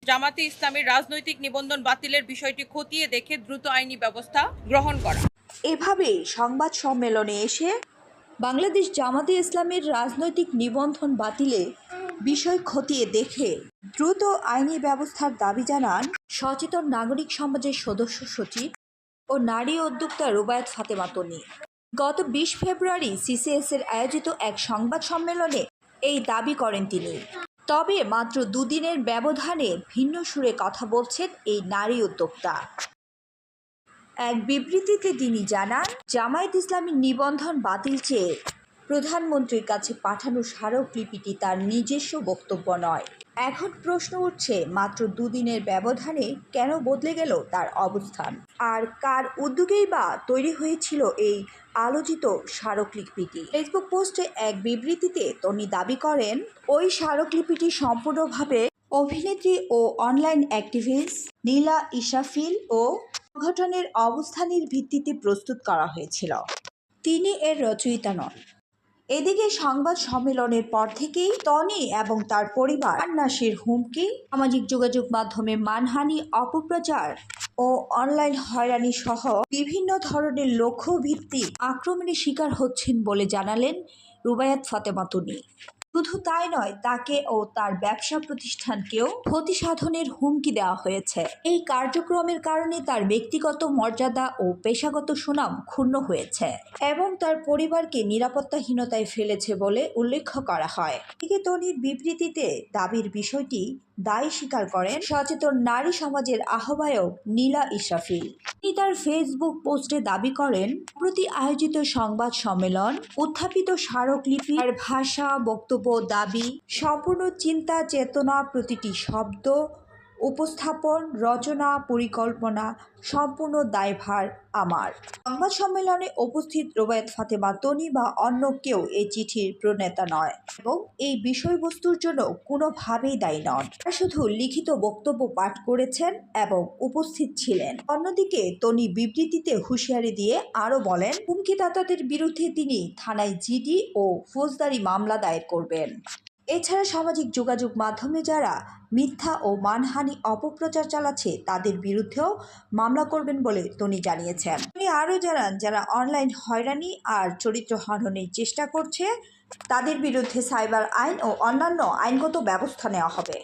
জামাতে ইসলামের রাজনৈতিক নিবন্ধন বাতিলের বিষয়টি খতিয়ে দেখে দ্রুত আইনি ব্যবস্থা গ্রহণ করা। এভাবে সংবাদ সম্মেলনে এসে বাংলাদেশ জামাতে ইসলামের রাজনৈতিক নিবন্ধন বাতিলে বিষয় খতিয়ে দেখে দ্রুত আইনি ব্যবস্থার দাবি জানান সচেতন নাগরিক সমাজের সদস্য সচিব ও নারী উদ্যোক্তা রুবায়েত ফাতেমা তনি। গত ২০ ফেব্রুয়ারি সিসিএস এর আয়োজিত এক সংবাদ সম্মেলনে এই দাবি করেন তিনি। তবে মাত্র দুদিনের ব্যবধানে ভিন্ন সুরে কথা বলছেন এই নারী উদ্যোক্তা। এক বিবৃতিতে তিনি জানান, জামায়াত ইসলামীর নিবন্ধন বাতিল চেয়ে প্রধানমন্ত্রীর কাছে পাঠানো স্মারকলিপিটি তার নিজস্ব বক্তব্য নয়। এখন প্রশ্ন উঠছে, মাত্র দুদিনের ব্যবধানে কেন বদলে গেল তার অবস্থান, আর কার উদ্যোগেই বা তৈরি হয়েছিল এই আলোচিত স্মারকলিপিটি। ফেসবুক পোস্টে এক বিবৃতিতে তনি দাবি করেন, ওই স্মারকলিপিটি সম্পূর্ণভাবে অভিনেত্রী ও অনলাইন অ্যাক্টিভিস্ট নীলা ইসরাফিল ও সংগঠনের অবস্থানের ভিত্তিতে প্রস্তুত করা হয়েছিল। তিনি এর রচয়িতা নন। এদিকে সংবাদ সম্মেলনের পর থেকেই তনি এবং তার পরিবার সন্ত্রাসের হুমকি, সামাজিক যোগাযোগ মাধ্যমে মানহানি, অপপ্রচার ও অনলাইন হয়রানি সহ বিভিন্ন ধরনের লক্ষ্যভিত্তিক আক্রমণের শিকার হচ্ছেন বলে জানালেন রুবায়েত ফাতেমা তনি। শুধু তাই নয়, তাকে ও তার ব্যবসা প্রতিষ্ঠানকেও ক্ষতি সাধনের হুমকি দেওয়া হয়েছে। এই কার্যক্রমের কারণে তার ব্যক্তিগত মর্যাদা ও পেশাগত সুনাম ক্ষুণ্ণ হয়েছে এবং তার পরিবারকে নিরাপত্তাহীনতায় ফেলেছে বলে উল্লেখ করা হয়। এদিকে তনির বিবৃতিতে দাবির বিষয়টি দায় স্বীকার করেন সচেতন নারী সমাজের আহ্বায়ক নীলা ইসরাফিল। তিনি তার ফেসবুক পোস্টে দাবি করেন, প্রতি আয়োজিত সংবাদ সম্মেলন, উত্থাপিত স্মারকলিপি আর ভাষা, বক্তব্য, দাবি, সম্পূর্ণ চিন্তা চেতনা, প্রতিটি শব্দ, উপস্থাপন, রচনা, পরিকল্পনা সম্পূর্ণ দায়ভার আমার। সংবাদ সম্মেলনে উপস্থিত রুবায়েত ফাতেমা তনি বা অন্য কেউ এই চিঠির প্রণেতা নয় এবং এই বিষয়বস্তুর জন্য কোনোভাবেই দায়ী নন। তারা শুধু লিখিত বক্তব্য পাঠ করেছেন এবং উপস্থিত ছিলেন। অন্যদিকে তনি বিবৃতিতে হুঁশিয়ারি দিয়ে আরও বলেন, হুমকিদাতাদের বিরুদ্ধে তিনি থানায় জিডি ও ফৌজদারি মামলা দায়ের করবেন। এছাড়া সামাজিক যোগাযোগ মাধ্যমে যারা মিথ্যা ও মানহানি অপপ্রচার চালাচ্ছে তাদের বিরুদ্ধেও মামলা করবেন বলে তনি জানিয়েছেন। তিনি আরও জানান, যারা অনলাইন হয়রানি আর চরিত্র হননের চেষ্টা করছে তাদের বিরুদ্ধে সাইবার আইন ও অন্যান্য আইনগত ব্যবস্থা নেওয়া হবে।